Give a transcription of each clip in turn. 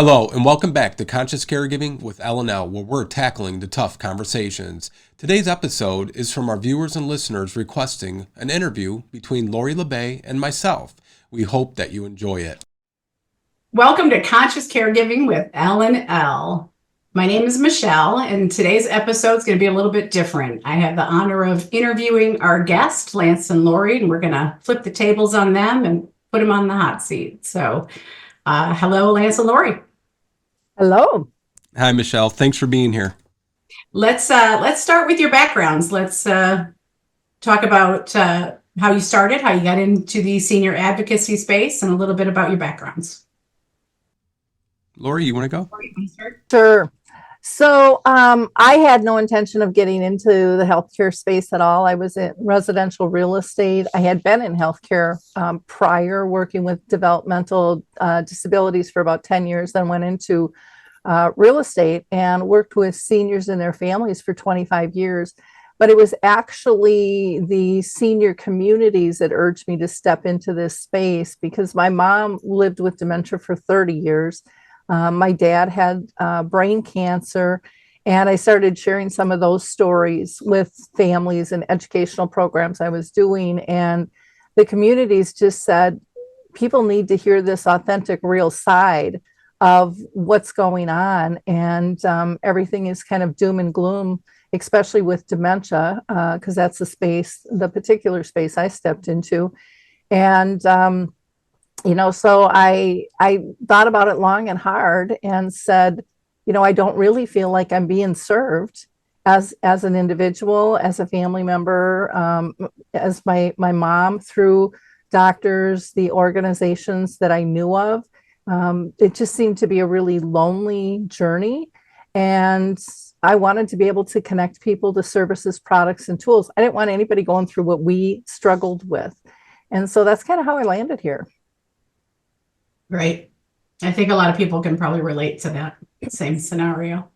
Hello, and welcome back to Conscious Caregiving with L&L, where we're tackling the tough conversations. Today's episode is from our viewers and listeners requesting an interview between Lori La Bey and myself. We hope that you enjoy it. Welcome to Conscious Caregiving with L&L. My name is Michelle, and today's episode is going to be a little bit different. I have the honor of interviewing our guest, Lance and Lori, and we're going to flip the tables on them and put them on the hot seat. So, hello, Lance and Lori. Hello. Hi, Michelle. Thanks for being here. Let's start with your backgrounds. Let's talk about how you started, how you got into the senior advocacy space, and a little bit about your backgrounds. Lori, you want to go? Sure. So I had no intention of getting into the healthcare space at all. I was in residential real estate. I had been in healthcare prior, working with developmental disabilities for about 10 years, then went into real estate and worked with seniors and their families for 25 years. But it was actually the senior communities that urged me to step into this space because my mom lived with dementia for 30 years. My dad had brain cancer, and I started sharing some of those stories with families and educational programs I was doing. And the communities just said, people need to hear this authentic, real side of what's going on. And everything is kind of doom and gloom, especially with dementia, because that's the particular space I stepped into. And so I thought about it long and hard and said, I don't really feel like I'm being served as an individual, as a family member, as my mom, through doctors, the organizations that I knew of. It just seemed to be a really lonely journey. And I wanted to be able to connect people to services, products, and tools. I didn't want anybody going through what we struggled with. And so that's kind of how I landed here. Right. I think a lot of people can probably relate to that same scenario.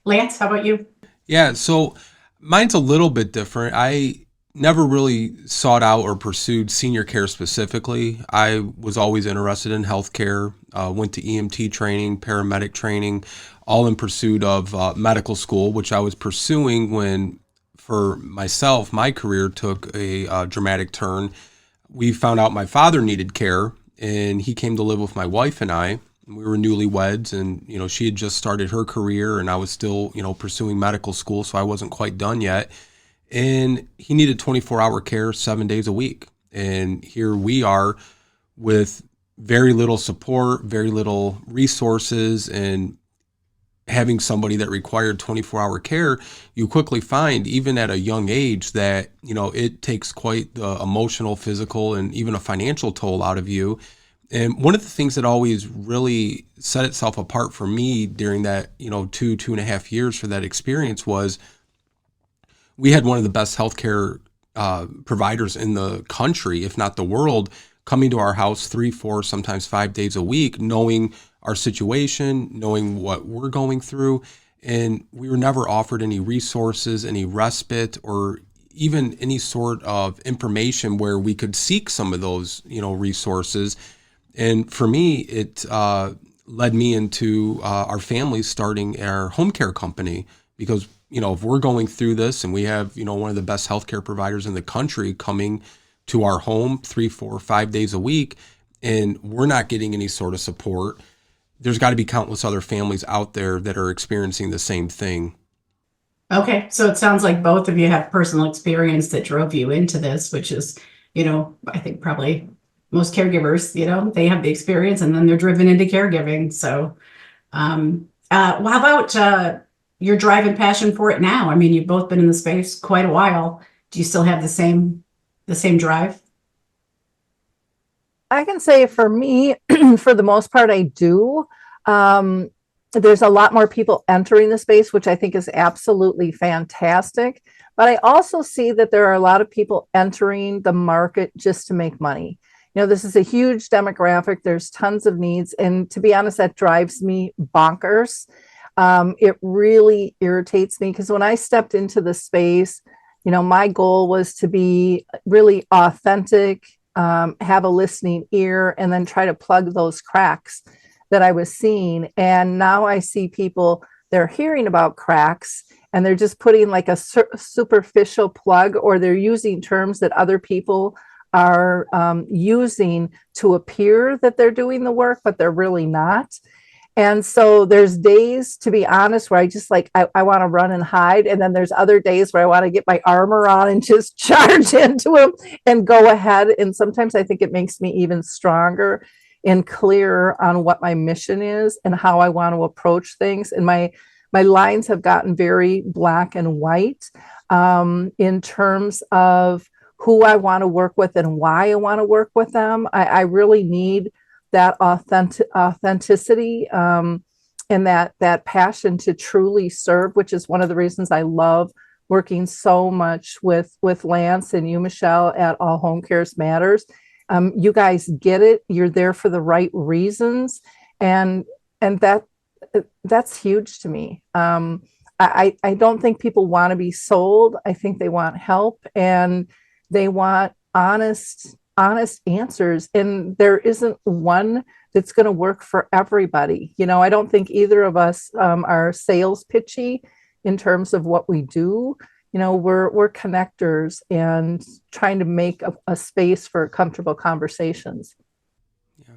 Lance, how about you? Yeah, so mine's a little bit different. I never really sought out or pursued senior care specifically. I was always interested in healthcare, went to EMT training, paramedic training, all in pursuit of medical school, which I was pursuing when, for myself, my career took a dramatic turn. We found out my father needed care, and he came to live with my wife and I. We were newlyweds, and she had just started her career, and I was still pursuing medical school, so I wasn't quite done yet. And he needed 24-hour care 7 days a week. And here we are with very little support, very little resources, and having somebody that required 24-hour care. You quickly find, even at a young age, that it takes quite the emotional, physical, and even a financial toll out of you. And one of the things that always really set itself apart for me during that 2.5 years for that experience was we had one of the best healthcare providers in the country, if not the world, coming to our house 3, 4, sometimes 5 days a week, knowing our situation, knowing what we're going through. And we were never offered any resources, any respite, or even any sort of information where we could seek some of those, resources. And for me, it led me into our family starting our home care company, because, if we're going through this and we have, one of the best healthcare providers in the country coming to our home 3, 4, 5 days a week, and we're not getting any sort of support, there's got to be countless other families out there that are experiencing the same thing. Okay, so it sounds like both of you have personal experience that drove you into this, which is, I think probably most caregivers, they have the experience and then they're driven into caregiving. So how about your drive and passion for it now? I mean, you've both been in the space quite a while. Do you still have the same drive? I can say for me, for the most part, I do. There's a lot more people entering the space, which I think is absolutely fantastic. But I also see that there are a lot of people entering the market just to make money. This is a huge demographic. There's tons of needs. And to be honest, that drives me bonkers. It really irritates me because when I stepped into the space, my goal was to be really authentic, have a listening ear, and then try to plug those cracks that I was seeing. And now I see people, they're hearing about cracks and they're just putting like a superficial plug, or they're using terms that other people are using to appear that they're doing the work, but they're really not. And so there's days, to be honest, where I just like, I want to run and hide. And then there's other days where I want to get my armor on and just charge into them and go ahead. And sometimes I think it makes me even stronger and clearer on what my mission is and how I want to approach things. And my lines have gotten very black and white in terms of who I want to work with and why I want to work with them. I really need that authenticity and that passion to truly serve, which is one of the reasons I love working so much with Lance and you, Michelle, at All Home Cares Matters. You guys get it. You're there for the right reasons, and that's huge to me. I don't think people want to be sold. I think they want help, and they want honest answers. And there isn't one that's going to work for everybody. I don't think either of us are sales pitchy in terms of what we do. We're connectors and trying to make a space for comfortable conversations. Yeah.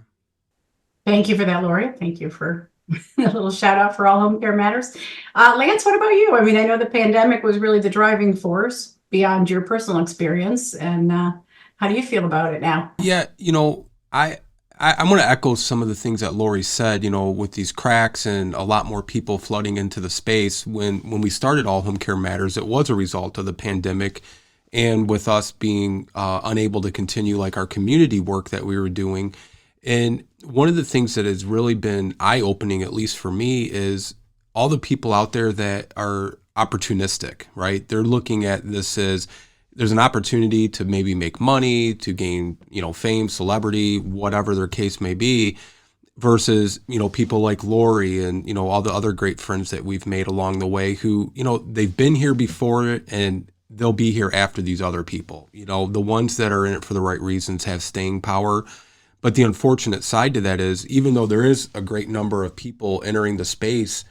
Thank you for that, Lori. Thank you for a little shout out for All Home Care Matters. Lance, what about you? I mean, I know the pandemic was really the driving force beyond your personal experience. And how do you feel about it now? Yeah, I'm going to echo some of the things that Lori said, with these cracks and a lot more people flooding into the space. When we started All Home Care Matters, it was a result of the pandemic and with us being unable to continue like our community work that we were doing. And one of the things that has really been eye-opening, at least for me, is all the people out there that are opportunistic, right? They're looking at this as there's an opportunity to maybe make money, to gain, fame, celebrity, whatever their case may be, versus, people like Lori and, all the other great friends that we've made along the way who, they've been here before it and they'll be here after these other people. The ones that are in it for the right reasons have staying power. But the unfortunate side to that is, even though there is a great number of people entering the space,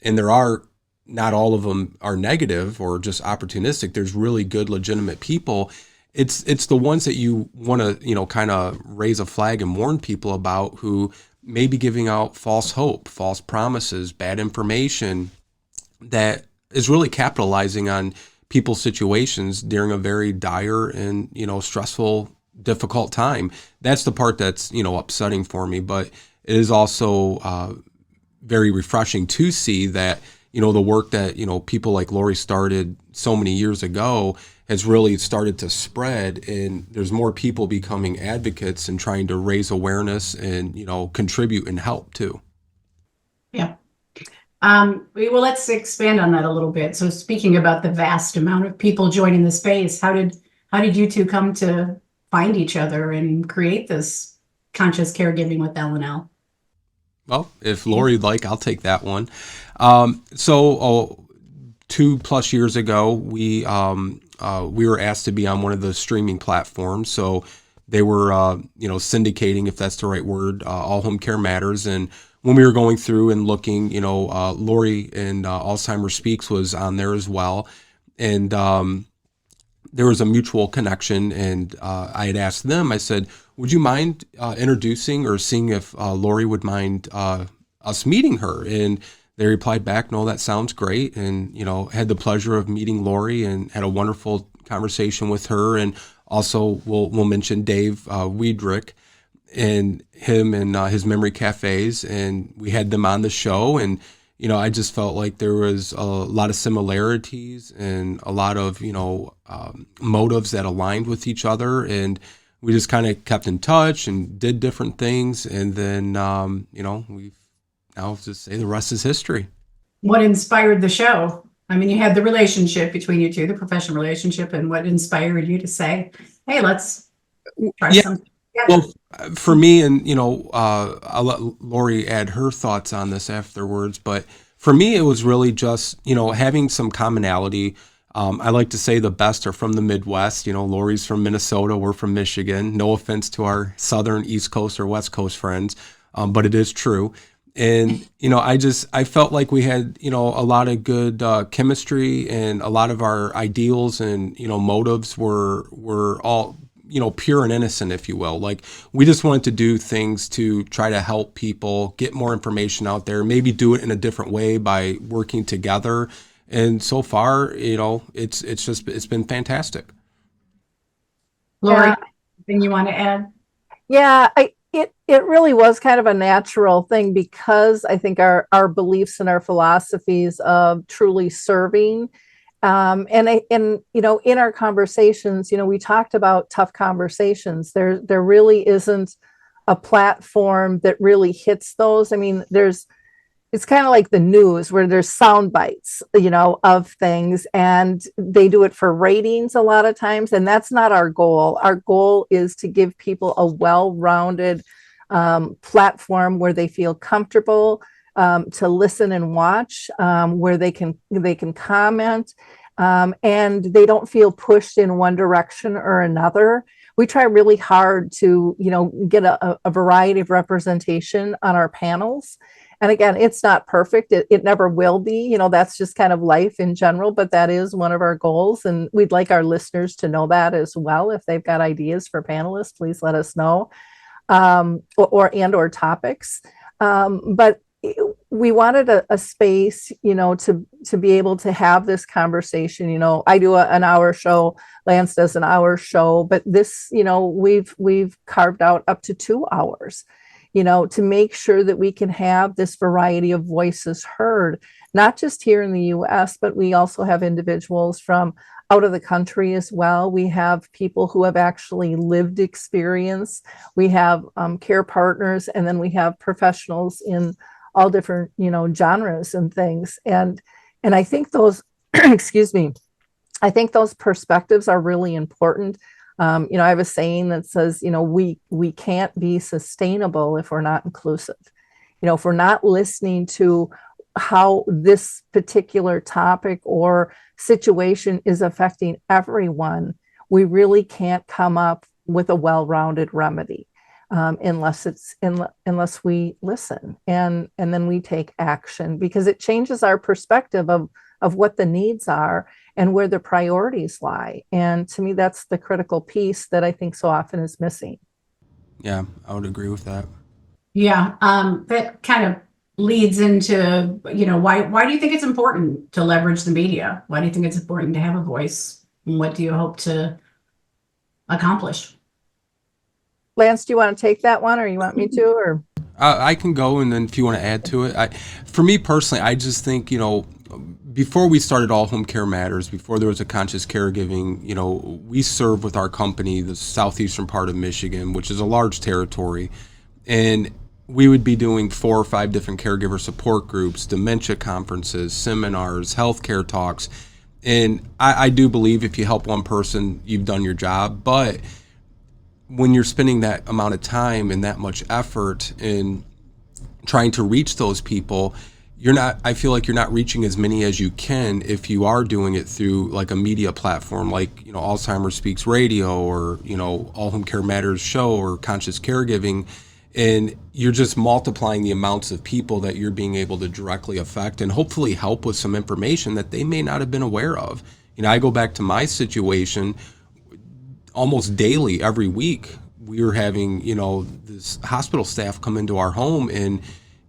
and there are not all of them are negative or just opportunistic, there's really good, legitimate people. It's the ones that you want to, kind of raise a flag and warn people about, who may be giving out false hope, false promises, bad information that is really capitalizing on people's situations during a very dire and, stressful, difficult time. That's the part that's, upsetting for me, but it is also very refreshing to see that, the work that, people like Lori started so many years ago has really started to spread, and there's more people becoming advocates and trying to raise awareness and, contribute and help too. Yeah. Well, let's expand on that a little bit. So speaking about the vast amount of people joining the space, how did you two come to find each other and create this conscious caregiving with L&L? Well, if Lori'd like, I'll take that one. So 2+ years ago, we were asked to be on one of the streaming platforms. So they were, syndicating, if that's the right word, All Home Care Matters. And when we were going through and looking, Lori and Alzheimer Speaks was on there as well. And there was a mutual connection. And I had asked them, I said, would you mind introducing or seeing if Lori would mind us meeting her? And they replied back, no, that sounds great. And, had the pleasure of meeting Lori and had a wonderful conversation with her. And also we'll mention Dave Wiedrich and him and his memory cafes. And we had them on the show. And, I just felt like there was a lot of similarities and a lot of, motives that aligned with each other. And we just kind of kept in touch and did different things. And then, we've now just say the rest is history. What inspired the show? I mean, you had the relationship between you two, the professional relationship, and what inspired you to say, hey, let's try something together? Well, for me, and, I'll let Lori add her thoughts on this afterwards, but for me, it was really just, having some commonality. I like to say the best are from the Midwest. Lori's from Minnesota, we're from Michigan. No offense to our Southern, East Coast, or West Coast friends. but it is true. And, I felt like we had, a lot of good chemistry, and a lot of our ideals and, motives were all, pure and innocent, if you will. Like, we just wanted to do things to try to help people get more information out there, maybe do it in a different way by working together. And so far, it's been fantastic. Lori, Yeah. anything you want to add? Yeah, it really was kind of a natural thing, because I think our beliefs and our philosophies of truly serving, and in our conversations, we talked about tough conversations. There really isn't a platform that really hits those. I mean, it's kind of like the news, where there's sound bites, of things, and they do it for ratings a lot of times. And that's not our goal. Our goal is to give people a well-rounded platform where they feel comfortable to listen and watch, where they can comment, and they don't feel pushed in one direction or another. We try really hard to, get a variety of representation on our panels. And again, it's not perfect. It never will be. That's just kind of life in general, but that is one of our goals. And we'd like our listeners to know that as well. If they've got ideas for panelists, please let us know, or topics. But we wanted a space, to be able to have this conversation. I do an hour show, Lance does an hour show, but this, we've carved out up to 2 hours, to make sure that we can have this variety of voices heard, not just here in the US, but we also have individuals from out of the country as well. We have people who have actually lived experience. We have care partners, and then we have professionals in all different, genres and things. And I think those, excuse me, I think those perspectives are really important. I have a saying that says, we can't be sustainable if we're not inclusive. If we're not listening to how this particular topic or situation is affecting everyone, we really can't come up with a well-rounded remedy, unless we listen and then we take action, because it changes our perspective of what the needs are and where the priorities lie. And to me, that's the critical piece that I think so often is missing. Yeah, I would agree with that. Yeah, that kind of leads into, why do you think it's important to leverage the media? Why do you think it's important to have a voice? And what do you hope to accomplish? Lance, do you want to take that one, or you want me to? Or I can go, and then if you want to add to it, for me personally, I just think, before we started All Home Care Matters, before there was a Conscious Caregiving, we serve with our company the southeastern part of Michigan, which is a large territory, and we would be doing 4 or 5 different caregiver support groups, dementia conferences, seminars, healthcare talks. And I do believe if you help one person, you've done your job. But when you're spending that amount of time and that much effort in trying to reach those people, I feel like you're not reaching as many as you can if you are doing it through like a media platform like, Alzheimer Speaks Radio, or, All Home Care Matters show, or Conscious Caregiving. And you're just multiplying the amounts of people that you're being able to directly affect and hopefully help with some information that they may not have been aware of. I go back to my situation almost daily, every week. We were having, this hospital staff come into our home, and,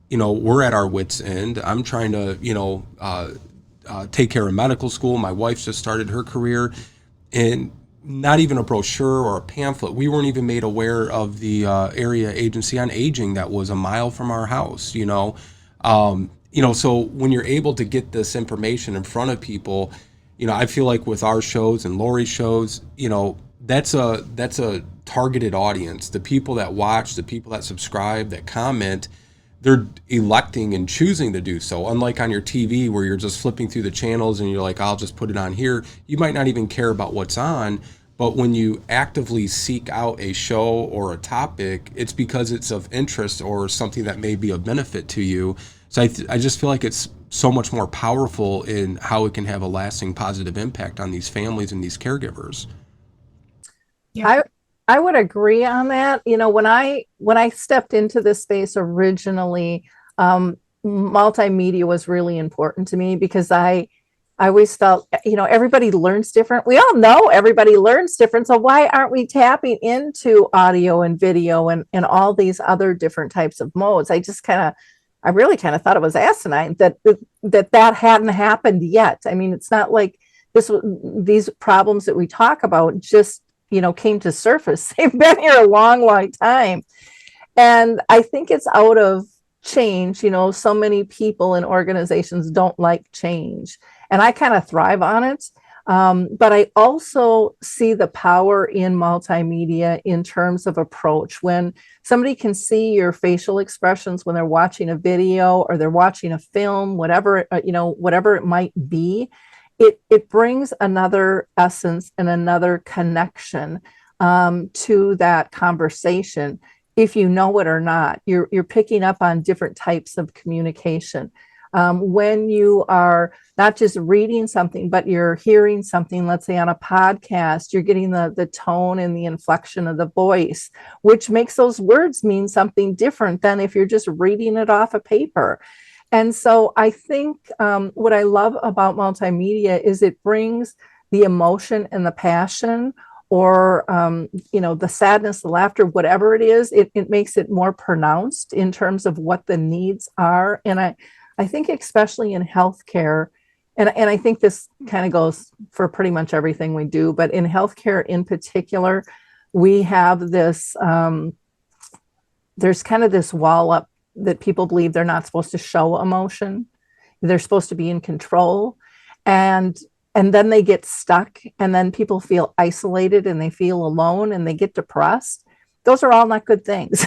we're at our wits' end. I'm trying to, take care of medical school. My wife just started her career, and not even a brochure or a pamphlet. We weren't even made aware of the area agency on aging that was a mile from our house, so when you're able to get this information in front of people, I feel like with our shows and Lori's shows, that's a targeted audience. The people that watch, the people that subscribe, that comment, they're electing and choosing to do so. Unlike on your TV, where you're just flipping through the channels and you're like, I'll just put it on here. You might not even care about what's on. But when you actively seek out a show or a topic, it's because it's of interest or something that may be of benefit to you. So I just feel like it's so much more powerful in how it can have a lasting positive impact on these families and these caregivers. Yeah. I would agree on that. You know, when I stepped into this space originally, multimedia was really important to me because I always felt, you know, everybody learns different. We all know everybody learns different. So why aren't we tapping into audio and video and all these other different types of modes? I really kind of thought it was asinine that hadn't happened yet. I mean, it's not like these problems that we talk about just, you know, came to surface. They've been here a long, long time. And I think it's out of change. You know, so many people and organizations don't like change. And I kind of thrive on it. But I also see the power in multimedia in terms of approach. When somebody can see your facial expressions when they're watching a video or they're watching a film, whatever, you know, whatever it might be, it brings another essence and another connection to that conversation. If you know it or not, you're picking up on different types of communication. When you are not just reading something, but you're hearing something, let's say on a podcast, you're getting the tone and the inflection of the voice, which makes those words mean something different than if you're just reading it off a paper. And so I think what I love about multimedia is it brings the emotion and the passion, or you know, the sadness, the laughter, whatever it is, it makes it more pronounced in terms of what the needs are. And I think especially in healthcare, and I think this kind of goes for pretty much everything we do, but in healthcare in particular, we have this, there's kind of this wall up that people believe they're not supposed to show emotion. They're supposed to be in control. And then they get stuck, and then people feel isolated and they feel alone and they get depressed. Those are all not good things.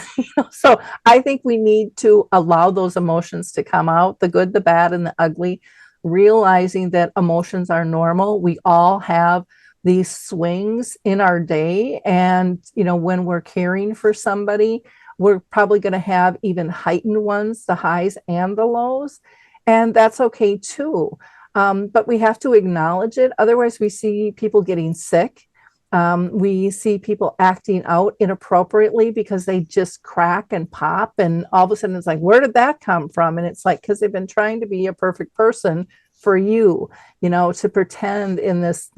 So I think we need to allow those emotions to come out, the good, the bad, and the ugly, realizing that emotions are normal. We all have these swings in our day. And, you know, when we're caring for somebody, we're probably going to have even heightened ones, the highs and the lows. And that's okay too. But we have to acknowledge it. Otherwise, we see people getting sick. We see people acting out inappropriately because they just crack and pop. And all of a sudden it's like, where did that come from? And it's like, because they've been trying to be a perfect person for you, you know, to pretend in this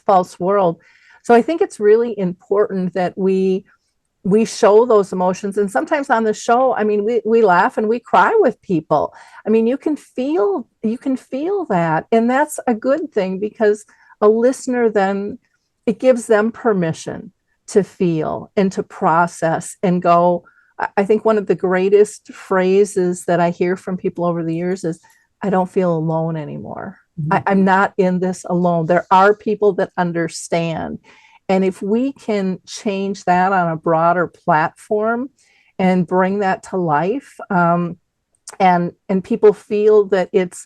false world. So I think it's really important that we show those emotions. And sometimes on the show, I mean, we laugh and we cry with people. I mean, you can feel that. And that's a good thing, because a listener then, it gives them permission to feel and to process and go. I think one of the greatest phrases that I hear from people over the years is, I don't feel alone anymore. Mm-hmm. I'm not in this alone. There are people that understand. And if we can change that on a broader platform and bring that to life, and people feel that it's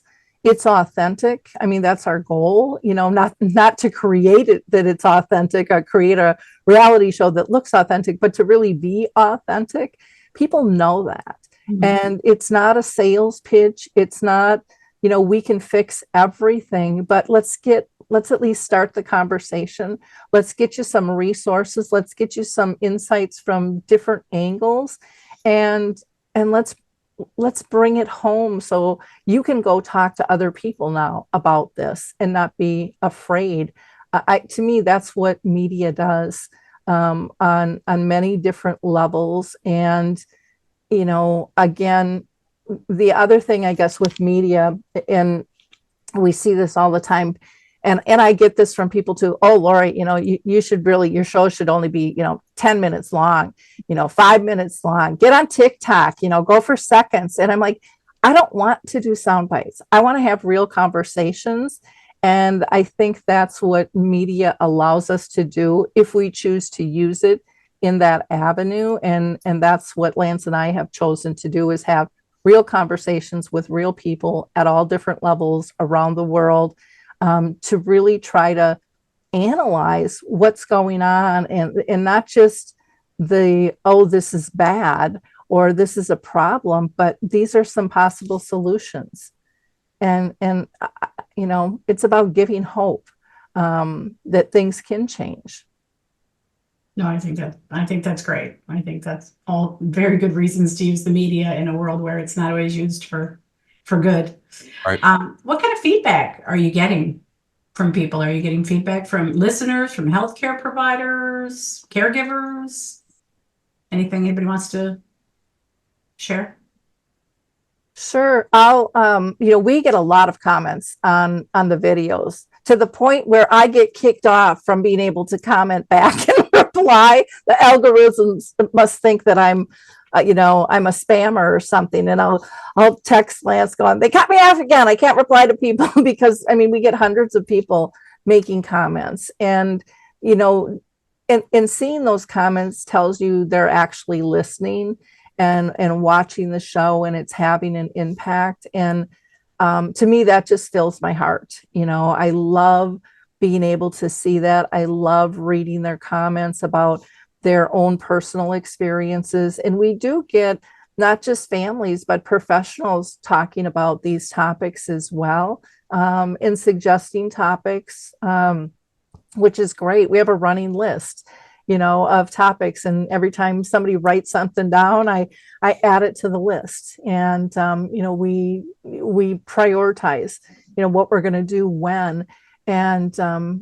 authentic. I mean, that's our goal, you know, not to create it, that it's authentic, or create a reality show that looks authentic, but to really be authentic. People know that. Mm-hmm. And it's not a sales pitch. It's not, you know, we can fix everything, but let's at least start the conversation. Let's get you some resources. Let's get you some insights from different angles, and let's bring it home so you can go talk to other people now about this and not be afraid. To me, that's what media does on many different levels. And, you know, again, the other thing, I guess, with media, and we see this all the time, and I get this from people too. Oh, Lori, you know, you should really, your show should only be, you know, 10 minutes long, you know, 5 minutes long. Get on TikTok, you know, go for seconds. And I'm like, I don't want to do sound bites. I want to have real conversations. And I think that's what media allows us to do if we choose to use it in that avenue. And that's what Lance and I have chosen to do, is have real conversations with real people at all different levels around the world, to really try to analyze what's going on, and not just this is bad or this is a problem, but these are some possible solutions. And you know, it's about giving hope that things can change. No, I think that's great. I think that's all very good reasons to use the media in a world where it's not always used for good. Right. What kind of feedback are you getting from people? Are you getting feedback from listeners, from healthcare providers, caregivers? Anything anybody wants to share? Sure. We get a lot of comments on the videos, to the point where I get kicked off from being able to comment back and reply. The algorithms must think that I'm a spammer or something. And I'll text Lance going, they cut me off again. I can't reply to people because we get hundreds of people making comments, and, and seeing those comments tells you they're actually listening and watching the show, and it's having an impact. And to me, that just fills my heart. I love being able to see that. I love reading their comments about their own personal experiences. And we do get not just families, but professionals talking about these topics as well, and suggesting topics, which is great. We have a running list of topics, and every time somebody writes something down, I add it to the list. And we prioritize what we're going to do when. And to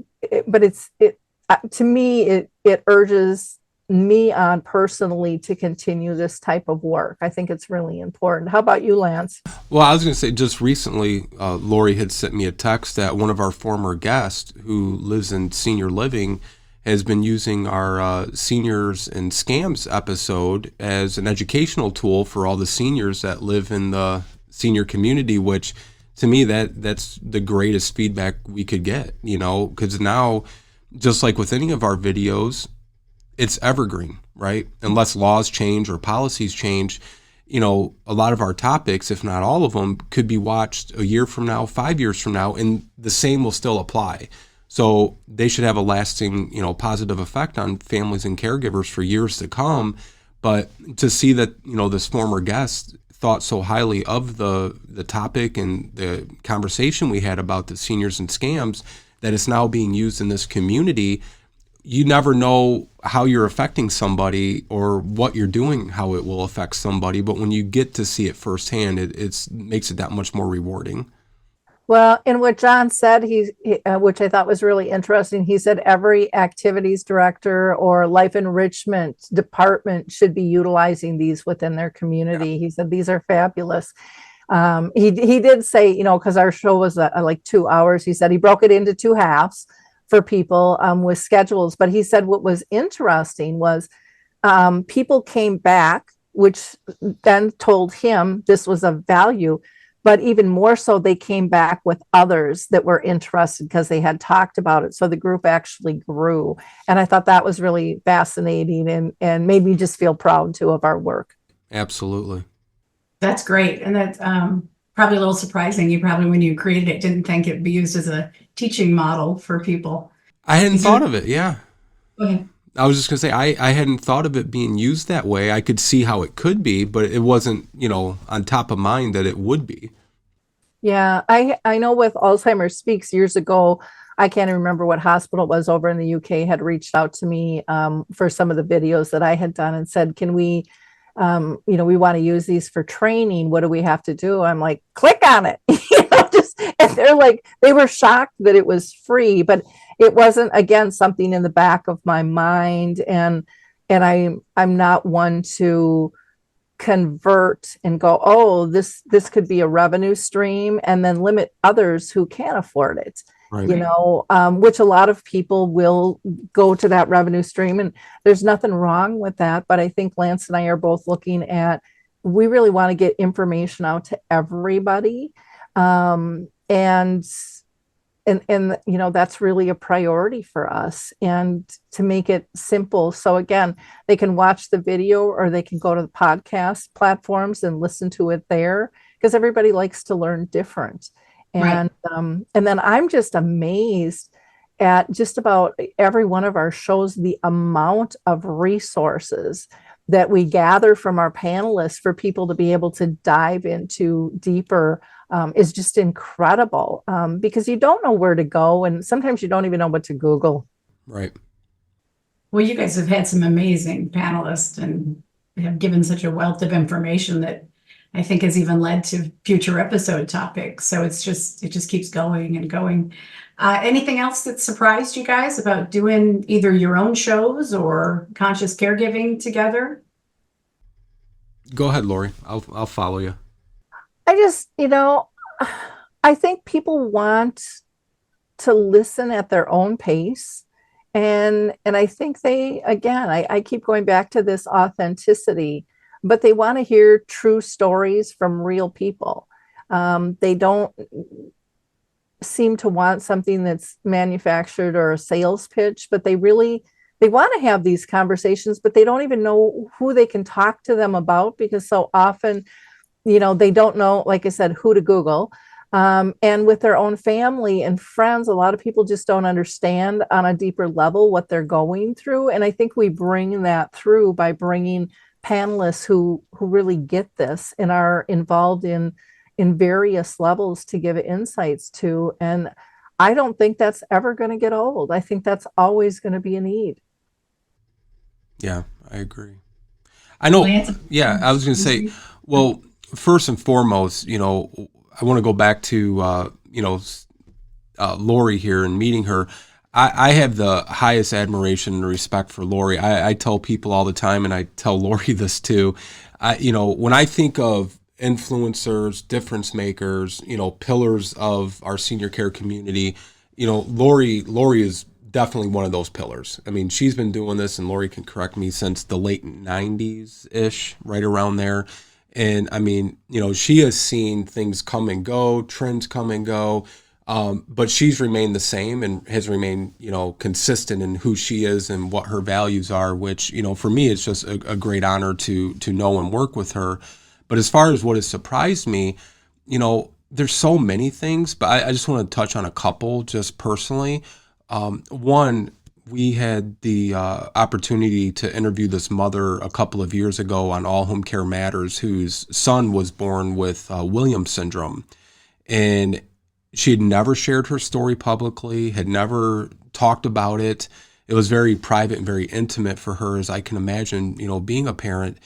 me, it urges me on personally to continue this type of work. I think it's really important. How about you, Lance? Well, I was going to say, just recently, Lori had sent me a text that one of our former guests who lives in senior living has been using our Seniors and Scams episode as an educational tool for all the seniors that live in the senior community, which to me, that's the greatest feedback we could get, because now, just like with any of our videos, it's evergreen, right? Unless laws change or policies change, a lot of our topics, if not all of them, could be watched a year from now, 5 years from now, and the same will still apply. So they should have a lasting, positive effect on families and caregivers for years to come. But to see that, this former guest thought so highly of the topic and the conversation we had about the seniors and scams, that it's now being used in this community, you never know how you're affecting somebody or what you're doing, how it will affect somebody. But when you get to see it firsthand, it makes it that much more rewarding. Well, and what John said, which I thought was really interesting, he said every activities director or life enrichment department should be utilizing these within their community. Yeah. He said these are fabulous. He did say, because our show was like 2 hours, he said he broke it into 2 halves for people with schedules. But he said what was interesting was people came back, which then told him this was of value. But even more so, they came back with others that were interested because they had talked about it. So the group actually grew. And I thought that was really fascinating and made me just feel proud, too, of our work. Absolutely. That's great. And that's probably a little surprising. You probably, when you created it, didn't think it'd be used as a teaching model for people. I hadn't thought of it. Yeah. Okay. I was just going to say, I hadn't thought of it being used that way. I could see how it could be, but it wasn't, on top of mind that it would be. Yeah, I know with Alzheimer's Speaks years ago, I can't even remember what hospital it was over in the UK had reached out to me for some of the videos that I had done and said, can we, we want to use these for training. What do we have to do? I'm like, click on it. And they're like, they were shocked that it was free, but it wasn't, again, something in the back of my mind. And I'm not one to convert and go, oh, this could be a revenue stream, and then limit others who can't afford it. Right. Which a lot of people will go to that revenue stream, and there's nothing wrong with that. But I think Lance and I are both looking at, we really want to get information out to everybody. And that's really a priority for us, and to make it simple. So again, they can watch the video or they can go to the podcast platforms and listen to it there, because everybody likes to learn different. And, right. And then I'm just amazed at just about every one of our shows, the amount of resources that we gather from our panelists for people to be able to dive into deeper is just incredible, because you don't know where to go, and sometimes you don't even know what to Google. Right. Well, you guys have had some amazing panelists and have given such a wealth of information that I think has even led to future episode topics. So it just keeps going and going. Anything else that surprised you guys about doing either your own shows or conscious caregiving together? Go ahead, Lori. I'll follow you. I just, I think people want to listen at their own pace. And I think they, again, I keep going back to this authenticity, but they want to hear true stories from real people. They don't seem to want something that's manufactured or a sales pitch, but they want to have these conversations, but they don't even know who they can talk to them about, because so often, they don't know, like I said, who to Google. And with their own family and friends, a lot of people just don't understand on a deeper level what they're going through. And I think we bring that through by bringing panelists who really get this and are involved in various levels to give insights to. And I don't think that's ever going to get old. I think that's always going to be a need. Yeah, I agree. I know. Yeah, I was going to say, well, first and foremost, I want to go back to, Lori here and meeting her. I have the highest admiration and respect for Lori. I tell people all the time, and I tell Lori this too. When I think of influencers, difference makers, pillars of our senior care community, Lori is definitely one of those pillars. I mean, she's been doing this, and Lori can correct me, since the late 90s-ish, right around there. And I mean, she has seen things come and go, trends come and go, but she's remained the same and has remained, consistent in who she is and what her values are, which, for me, it's just a great honor to know and work with her. But as far as what has surprised me, there's so many things, but I just want to touch on a couple just personally. One, we had the opportunity to interview this mother a couple of years ago on All Home Care Matters, whose son was born with Williams syndrome. And she had never shared her story publicly, had never talked about it. It was very private and very intimate for her, as I can imagine, being a parent.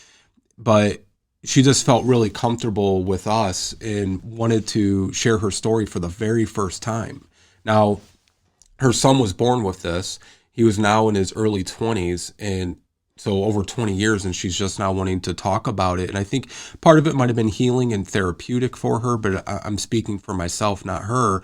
But she just felt really comfortable with us and wanted to share her story for the very first time. Now, her son was born with this. He was now in his early 20s, and so over 20 years, and she's just now wanting to talk about it. And I think part of it might have been healing and therapeutic for her, but I'm speaking for myself, not her.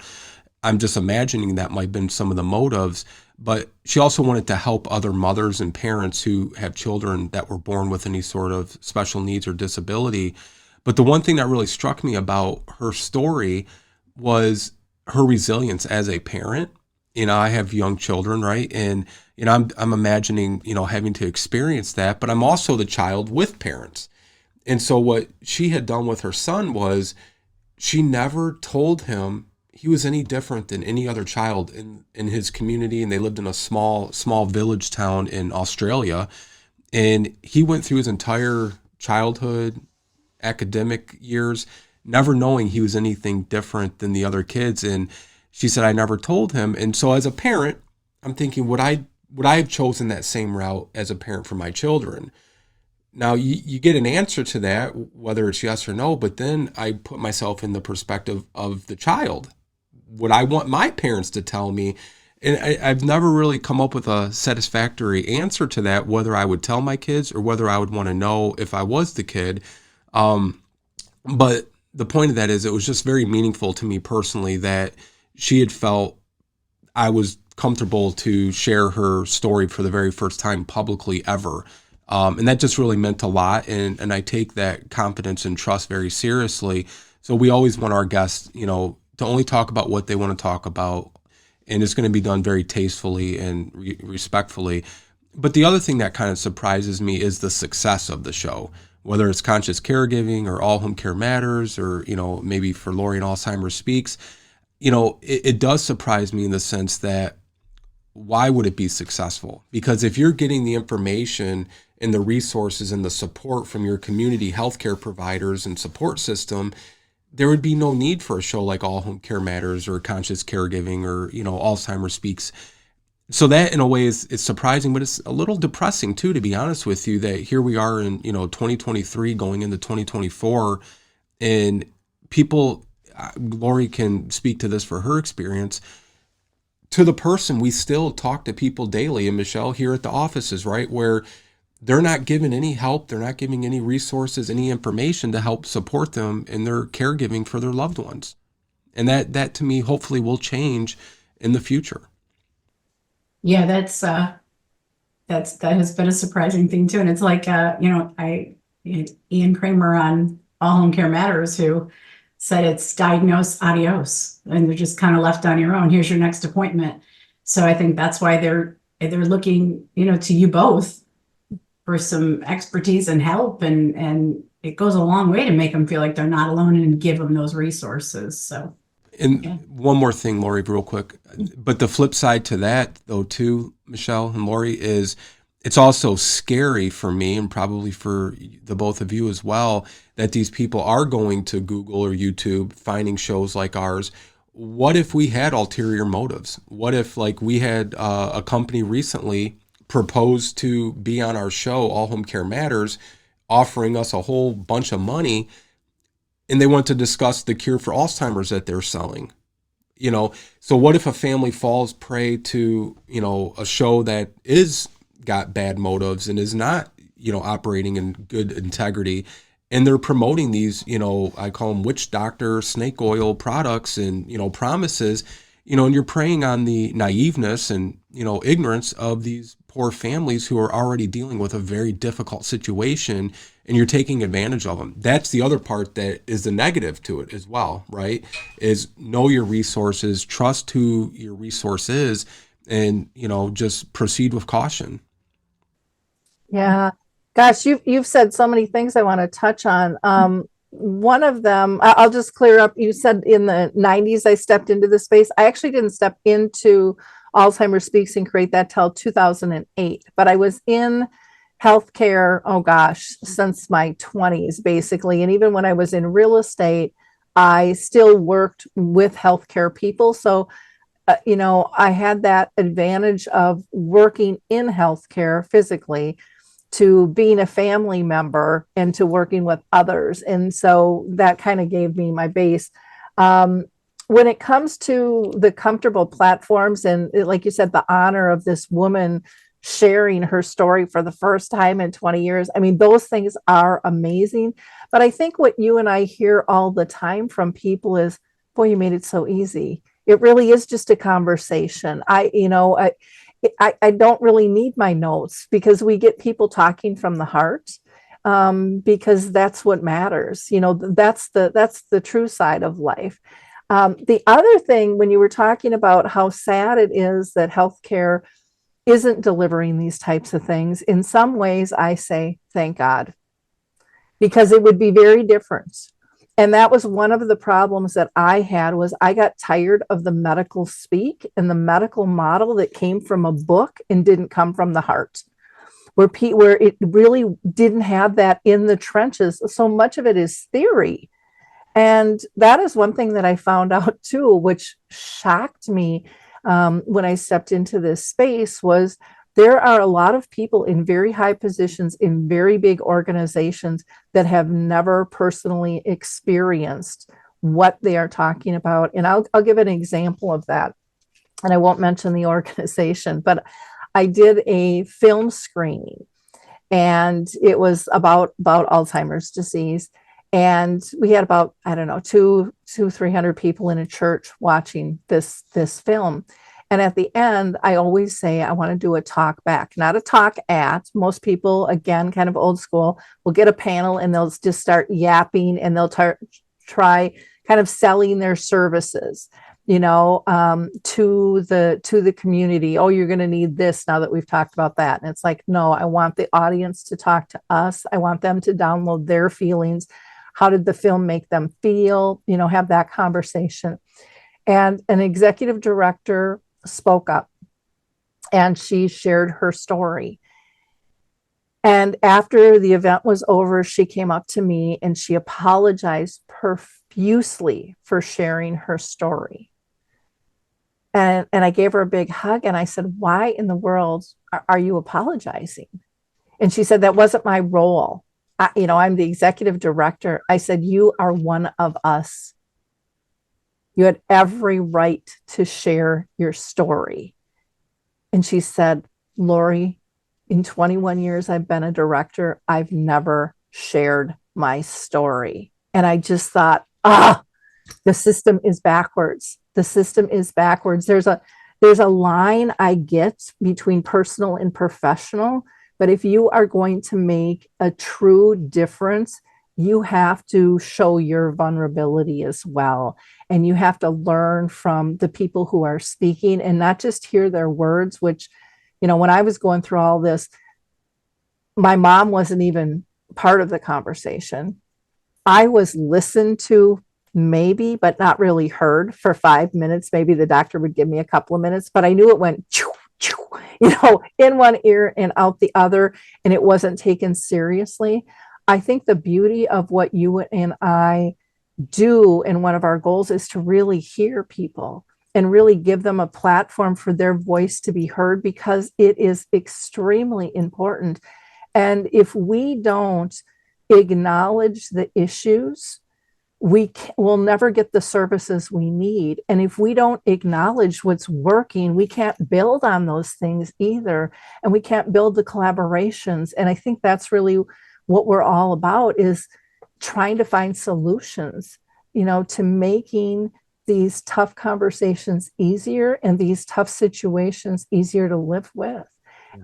I'm just imagining that might have been some of the motives. But she also wanted to help other mothers and parents who have children that were born with any sort of special needs or disability. But the one thing that really struck me about her story was her resilience as a parent. I have young children, right? And, I'm imagining, having to experience that, but I'm also the child with parents. And so what she had done with her son was she never told him he was any different than any other child in his community. And they lived in a small village town in Australia. And he went through his entire childhood, academic years, never knowing he was anything different than the other kids. And she said, I never told him. And so as a parent, I'm thinking, would I have chosen that same route as a parent for my children? Now, you get an answer to that, whether it's yes or no, but then I put myself in the perspective of the child. Would I want my parents to tell me? And I've never really come up with a satisfactory answer to that, whether I would tell my kids or whether I would want to know if I was the kid. But the point of that is, it was just very meaningful to me personally that she had felt I was comfortable to share her story for the very first time publicly ever. And that just really meant a lot. And I take that confidence and trust very seriously. So we always want our guests, to only talk about what they want to talk about. And it's going to be done very tastefully and respectfully. But the other thing that kind of surprises me is the success of the show, whether it's Conscious Caregiving or All Home Care Matters, or, maybe for Lori and Alzheimer Speaks. It does surprise me in the sense that, why would it be successful? Because if you're getting the information and the resources and the support from your community healthcare providers and support system, there would be no need for a show like All Home Care Matters or Conscious Caregiving or, Alzheimer Speaks. So that in a way is surprising, but it's a little depressing too, to be honest with you, that here we are in, 2023 going into 2024, and people, Lori can speak to this for her experience. To the person, we still talk to people daily, and Michelle, here at the offices, right, where they're not given any help, they're not giving any resources, any information to help support them in their caregiving for their loved ones. And that to me hopefully will change in the future. Yeah, that has been a surprising thing too. And it's like, Ian Kramer on All Home Care Matters, who said it's diagnose, adios, and they're just kind of left on your own. Here's your next appointment. So I think that's why they're looking, to you both for some expertise and help, and it goes a long way to make them feel like they're not alone and give them those resources. So. And Yeah. one more thing, Lori, real quick. But the flip side to that, though, too, Michelle and Lori, is it's also scary for me, and probably for the both of you as well, that these people are going to Google or YouTube, finding shows like ours. What if we had ulterior motives? What if, like, we had a company recently propose to be on our show, All Home Care Matters, offering us a whole bunch of money, and they want to discuss the cure for Alzheimer's that they're selling? So what if a family falls prey to, a show that is got bad motives and is not, operating in good integrity, and they're promoting these, I call them witch doctor, snake oil products and, promises, and you're preying on the naiveness and, ignorance of these poor families who are already dealing with a very difficult situation, and you're taking advantage of them. That's the other part that is the negative to it as well, right? Is know your resources, trust who your resource is, and, just proceed with caution. Yeah. Gosh, you've said so many things I want to touch on. One of them, I'll just clear up. You said in the 90s I stepped into the space. I actually didn't step into Alzheimer Speaks and Create that till 2008, but I was in healthcare, oh gosh, since my 20s, basically. And even when I was in real estate, I still worked with healthcare people. So, I had that advantage of working in healthcare physically, to being a family member, and to working with others. And so that kind of gave me my base. When it comes to the comfortable platforms, and like you said, the honor of this woman sharing her story for the first time in 20 years, I mean, those things are amazing. But I think what you and I hear all the time from people is, boy, you made it so easy. It really is just a conversation. I don't really need my notes, because we get people talking from the heart, because that's what matters. That's the true side of life. The other thing, when you were talking about how sad it is that healthcare isn't delivering these types of things, in some ways I say, thank God, because it would be very different. And that was one of the problems that I had, was I got tired of the medical speak and the medical model that came from a book and didn't come from the heart, where it really didn't have that in the trenches. So much of it is theory. And that is one thing that I found out too, which shocked me when I stepped into this space, was there are a lot of people in very high positions in very big organizations that have never personally experienced what they are talking about. And I'll give an example of that. And I won't mention the organization, but I did a film screening, and it was about Alzheimer's disease. And we had about, I don't know, 300 people in a church watching this film. And at the end, I always say, I want to do a talk back, not a talk at. Most people, again, kind of old school, will get a panel and they'll just start yapping, and they'll try kind of selling their services, to the community. Oh, you're going to need this now that we've talked about that. And it's like, no, I want the audience to talk to us. I want them to download their feelings. How did the film make them feel? Have that conversation. And an executive director spoke up, and she shared her story. And after the event was over, she came up to me and she apologized profusely for sharing her story. And I gave her a big hug and I said, why in the world are you apologizing? And she said, that wasn't my role. I'm the executive director. I said, you are one of us. You had every right to share your story. And she said, Lori, in 21 years I've been a director, I've never shared my story. And I just thought, the system is backwards. The system is backwards. There's a line I get between personal and professional, but if you are going to make a true difference, you have to show your vulnerability as well. And you have to learn from the people who are speaking and not just hear their words, which, when I was going through all this, my mom wasn't even part of the conversation. I was listened to maybe, but not really heard for 5 minutes. Maybe the doctor would give me a couple of minutes, but I knew it went, in one ear and out the other, and it wasn't taken seriously. I think the beauty of what you and I do, and one of our goals is to really hear people and really give them a platform for their voice to be heard, because it is extremely important. And if we don't acknowledge the issues, we will never get the services we need. And if we don't acknowledge what's working, we can't build on those things either. And we can't build the collaborations. And I think that's really what we're all about, is trying to find solutions, to making these tough conversations easier and these tough situations easier to live with,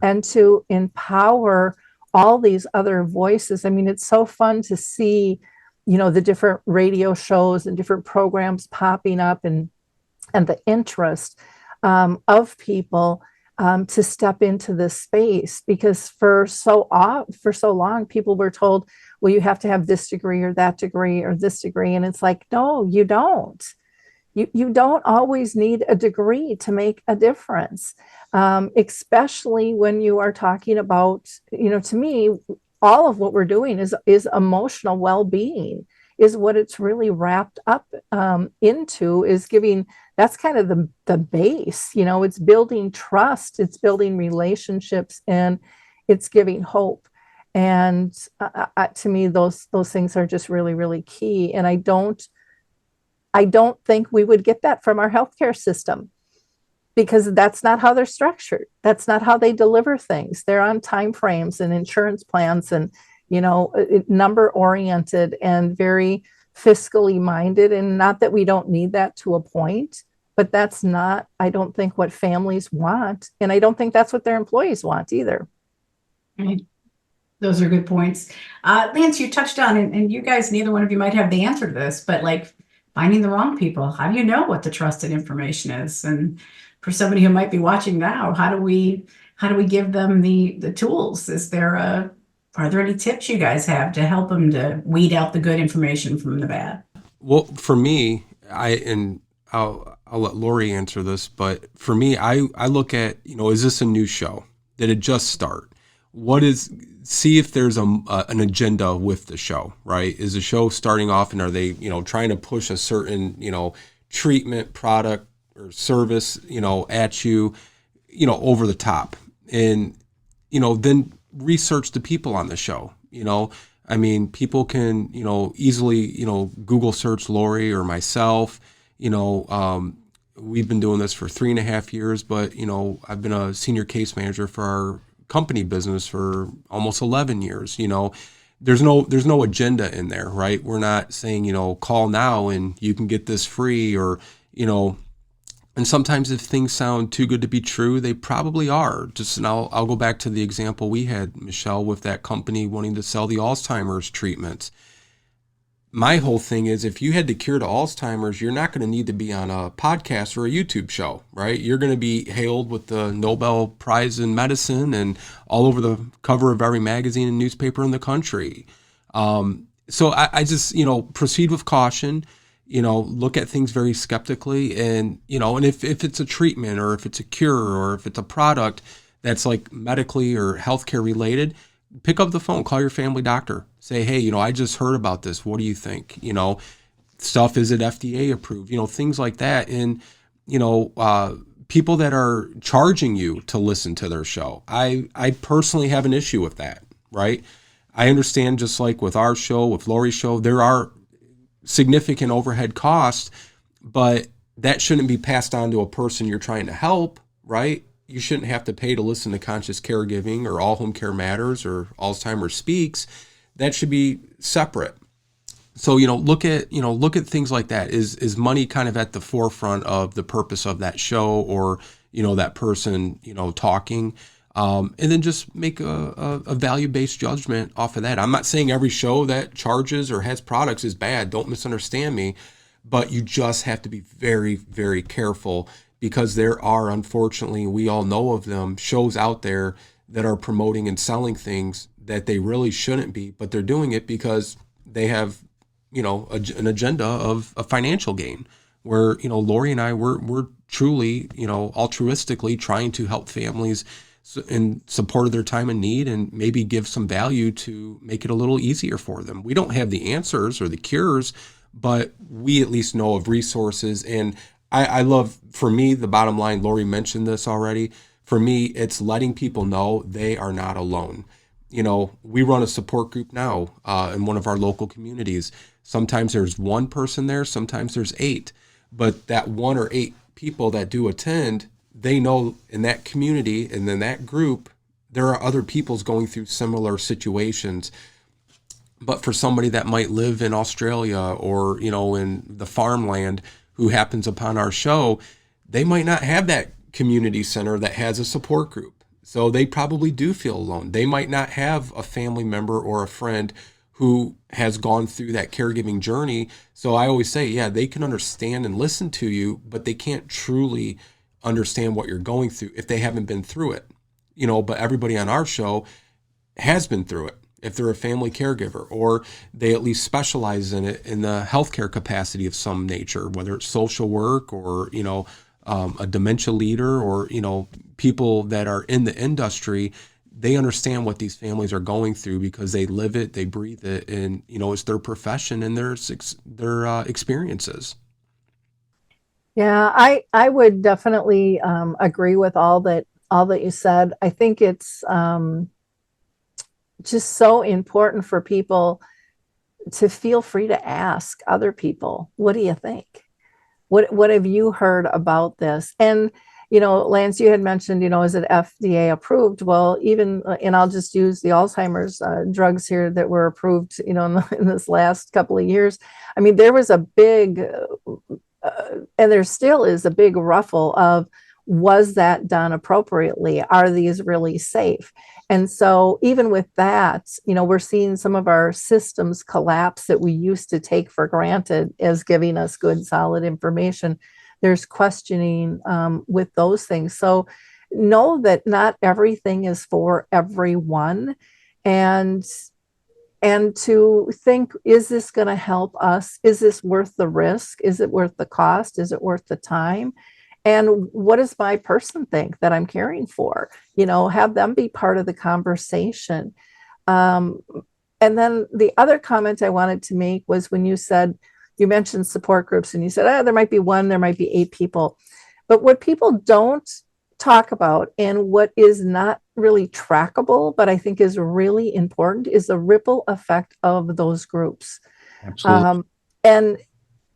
and to empower all these other voices. I mean, it's so fun to see, the different radio shows and different programs popping up, and the interest of people to step into this space, because for so long people were told, well, you have to have this degree or that degree or this degree, and it's like, no, you don't. You don't always need a degree to make a difference, especially when you are talking about, to me, all of what we're doing is emotional well-being, is what it's really wrapped up into, is giving. That's kind of the base. It's building trust, it's building relationships, and it's giving hope. And to me, those things are just really, really key. And I don't think we would get that from our healthcare system, because that's not how they're structured. That's not how they deliver things. They're on timeframes and insurance plans, and number oriented and very fiscally minded. And not that we don't need that to a point, but that's not, I don't think, what families want, and I don't think that's what their employees want either. Right. Those are good points. Lance, you touched on, and you guys, neither one of you might have the answer to this, but like finding the wrong people. How do you know what the trusted information is? And for somebody who might be watching now, how do we give them the tools? Are there any tips you guys have to help them to weed out the good information from the bad? Well, for me, I'll let Lori answer this, but for me, I look at, is this a new show? Did it just start? See if there's an agenda with the show, right? Is the show starting off, and are they, trying to push a certain, treatment, product, or service, at you, over the top? And, then research the people on the show. I mean, people can, easily, Google search Lori or myself. We've been doing this for 3.5 years, but, I've been a senior case manager for our company business for almost 11 years. There's no agenda in there, right? We're not saying, call now and you can get this free, or, and sometimes if things sound too good to be true, they probably are. And I'll go back to the example we had, Michelle, with that company wanting to sell the Alzheimer's treatments. My whole thing is, if you had the cure to Alzheimer's, you're not going to need to be on a podcast or a YouTube show, right? You're going to be hailed with the Nobel Prize in medicine and all over the cover of every magazine and newspaper in the country. So I just, proceed with caution, look at things very skeptically, and, and if it's a treatment, or if it's a cure, or if it's a product that's like medically or healthcare related, pick up the phone, call your family doctor, say, hey, I just heard about this. What do you think? Stuff, is it FDA approved? Things like that. And, people that are charging you to listen to their show. I personally have an issue with that, right? I understand, just like with our show, with Lori's show, there are significant overhead costs, but that shouldn't be passed on to a person you're trying to help, right? You shouldn't have to pay to listen to Conscious Caregiving or All Home Care Matters or Alzheimer Speaks. That should be separate. So, look at things like that. Is money kind of at the forefront of the purpose of that show, or, that person, talking, and then just make a value-based judgment off of that. I'm not saying every show that charges or has products is bad. Don't misunderstand me, but you just have to be very, very careful, because there are, unfortunately, we all know of them, shows out there that are promoting and selling things that they really shouldn't be, but they're doing it because they have, an agenda of a financial gain, where, Lori and I, we're truly, altruistically trying to help families in support of their time and need, and maybe give some value to make it a little easier for them. We don't have the answers or the cures, but we at least know of resources. And I love, for me, the bottom line, Lori mentioned this already, for me, it's letting people know they are not alone. We run a support group now in one of our local communities. Sometimes there's one person there, sometimes there's 8. But that 1 or 8 people that do attend, they know in that community and in that group, there are other peoples going through similar situations. But for somebody that might live in Australia or, in the farmland, who happens upon our show, they might not have that community center that has a support group. So they probably do feel alone. They might not have a family member or a friend who has gone through that caregiving journey. So I always say, yeah, they can understand and listen to you, but they can't truly understand what you're going through if they haven't been through it. But everybody on our show has been through it, if they're a family caregiver, or they at least specialize in it in the healthcare capacity of some nature, whether it's social work or, a dementia leader, or, people that are in the industry. They understand what these families are going through because they live it, they breathe it, and, it's their profession and their experiences. Yeah, I would definitely agree with all that you said. I think it's just so important for people to feel free to ask other people, what do you think? What have you heard about this? And, Lance, you had mentioned, is it FDA approved? Well, even, and I'll just use the Alzheimer's drugs here that were approved, in this last couple of years. I mean, there was a big, and there still is a big ruffle of, was that done appropriately? Are these really safe? And so even with that, we're seeing some of our systems collapse that we used to take for granted as giving us good, solid information. There's questioning with those things. So know that not everything is for everyone. And to think, is this going to help us? Is this worth the risk? Is it worth the cost? Is it worth the time? And what does my person think that I'm caring for? Have them be part of the conversation. And then the other comment I wanted to make was when you mentioned support groups, and you said, there might be 1, there might be 8 people. But what people don't talk about, and what is not really trackable, but I think is really important, is the ripple effect of those groups. Absolutely. And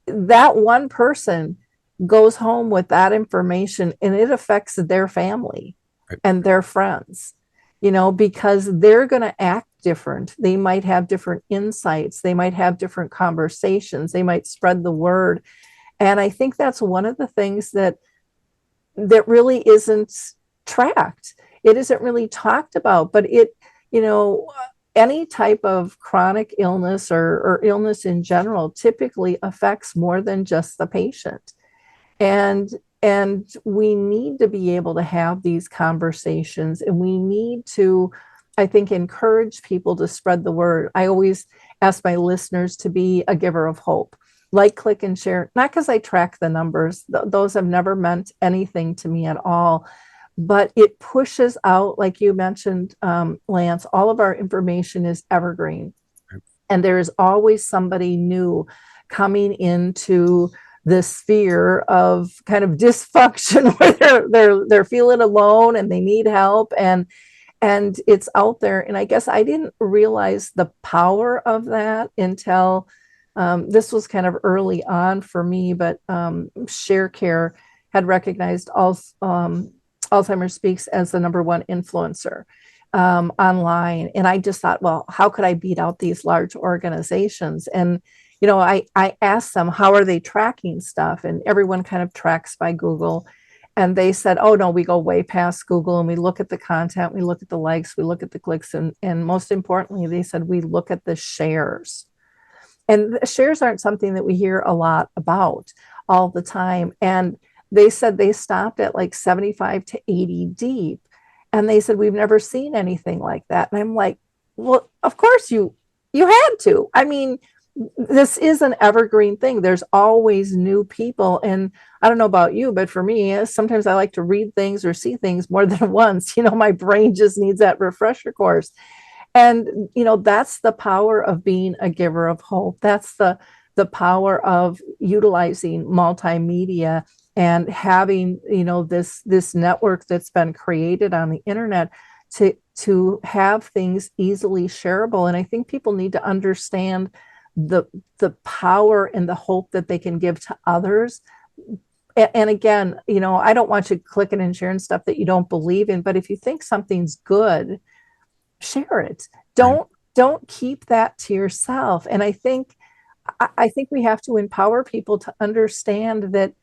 that one person goes home with that information, and it affects their family, right, and their friends, because they're going to act different. They might have different insights. They might have different conversations. They might spread the word. And I think that's one of the things that really isn't tracked. It isn't really talked about, but any type of chronic illness or illness in general typically affects more than just the patient. And we need to be able to have these conversations, and we need to, I think, encourage people to spread the word. I always ask my listeners to be a giver of hope. Like, click, and share, not because I track the numbers. Those have never meant anything to me at all. But it pushes out, like you mentioned, Lance, all of our information is evergreen. And there is always somebody new coming into this fear of kind of dysfunction where they're feeling alone and they need help, and it's out there. And I guess I didn't realize the power of that until this was kind of early on for me, but ShareCare had recognized Alzheimer's Speaks as the #1 influencer online. And I just thought, well, how could I beat out these large organizations? And, I asked them, how are they tracking stuff? And everyone kind of tracks by Google. And they said, oh, no, we go way past Google and we look at the content, we look at the likes, we look at the clicks. And most importantly, they said, we look at the shares. And the shares aren't something that we hear a lot about all the time. And they said they stopped at like 75 to 80 deep. And they said, we've never seen anything like that. And I'm like, well, of course you had to. I mean, this is an evergreen thing. There's always new people. And I don't know about you, but for me, sometimes I like to read things or see things more than once. My brain just needs that refresher course. And, that's the power of being a giver of hope. That's the power of utilizing multimedia and having, this network that's been created on the internet to have things easily shareable. And I think people need to understand the power and the hope that they can give to others. And again, I don't want you clicking and sharing stuff that you don't believe in, but if you think something's good, share it. Don't keep that to yourself. And I think we have to empower people to understand that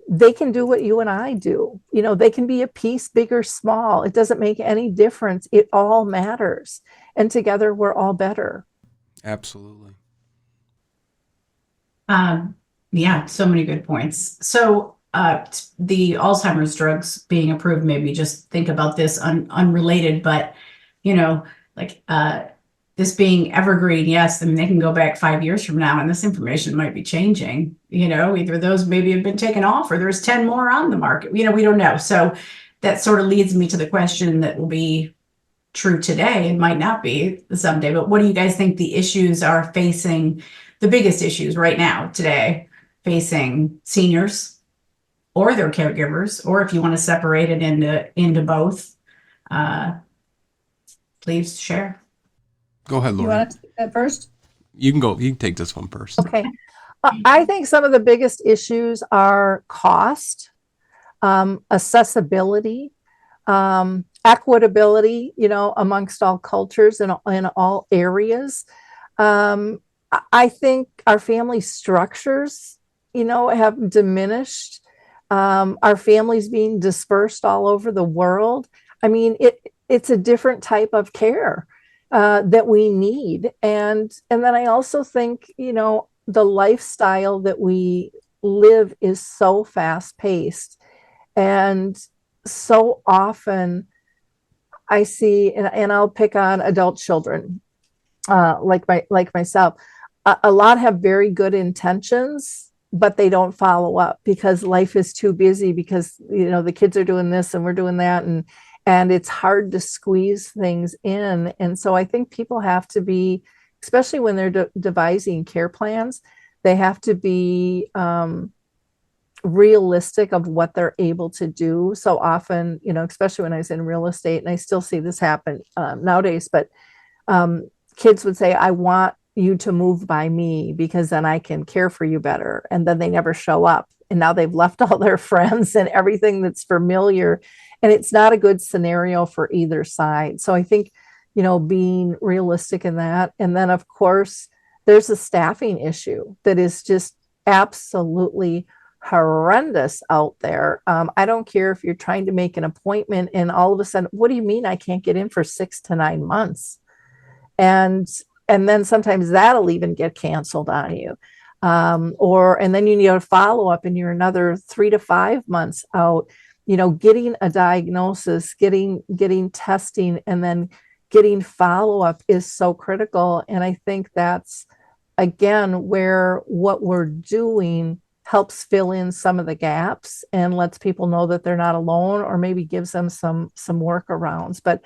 they can do what you and I do. They can be a piece big or small. It doesn't make any difference. It all matters. And together we're all better. Absolutely. Yeah, so many good points. So the Alzheimer's drugs being approved, maybe just think about this unrelated, but this being evergreen, yes, I mean, they can go back 5 years from now and this information might be changing. Either those maybe have been taken off or there's 10 more on the market. We don't know. So that sort of leads me to the question that will be true today and might not be someday. But what do you guys think the issues are facing, the biggest issues right now today facing seniors or their caregivers, or if you want to separate it into both, please share. Go ahead, Lori. You want to take that first? You can go. You can take this one first. Okay. I think some of the biggest issues are cost, accessibility, equitability, amongst all cultures and in all areas. I think our family structures, have diminished. Our families being dispersed all over the world. I mean, it's a different type of care that we need. And then I also think, the lifestyle that we live is so fast paced. And so often I see, and I'll pick on adult children, like myself, a lot have very good intentions, but they don't follow up because life is too busy because, the kids are doing this and we're doing that. And it's hard to squeeze things in. And so I think people have to be, especially when they're devising care plans, they have to be realistic of what they're able to do. So often, especially when I was in real estate, and I still see this happen nowadays, but kids would say, I want you to move by me because then I can care for you better. And then they never show up. And now they've left all their friends and everything that's familiar. And it's not a good scenario for either side. So I think, being realistic in that. And then, of course, there's a staffing issue that is just absolutely horrendous out there. I don't care if you're trying to make an appointment and all of a sudden, what do you mean I can't get in for 6 to 9 months? And then sometimes that'll even get canceled on you. And then you need a follow up and you're another 3 to 5 months out, getting a diagnosis, getting testing, and then getting follow up is so critical. And I think that's, again, where what we're doing helps fill in some of the gaps and lets people know that they're not alone, or maybe gives them some workarounds. But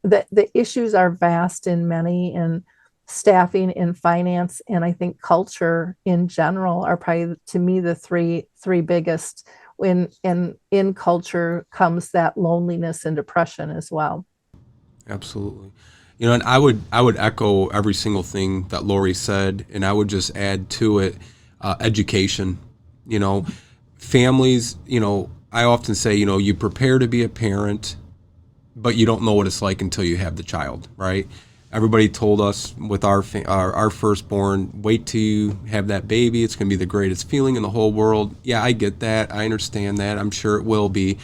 the issues are vast and many, and staffing and finance, and I think culture in general are probably, to me, the three biggest. When in culture comes that loneliness and depression as well. Absolutely. You know, and I would echo every single thing that Lori said, and I would just add to it education. You know, families. You know, I often say, you know, you prepare to be a parent, but you don't know what it's like until you have the child, right? Everybody told us with our firstborn, wait till you have that baby. It's going to be the greatest feeling in the whole world. Yeah, I get that. I understand that. I'm sure it will be.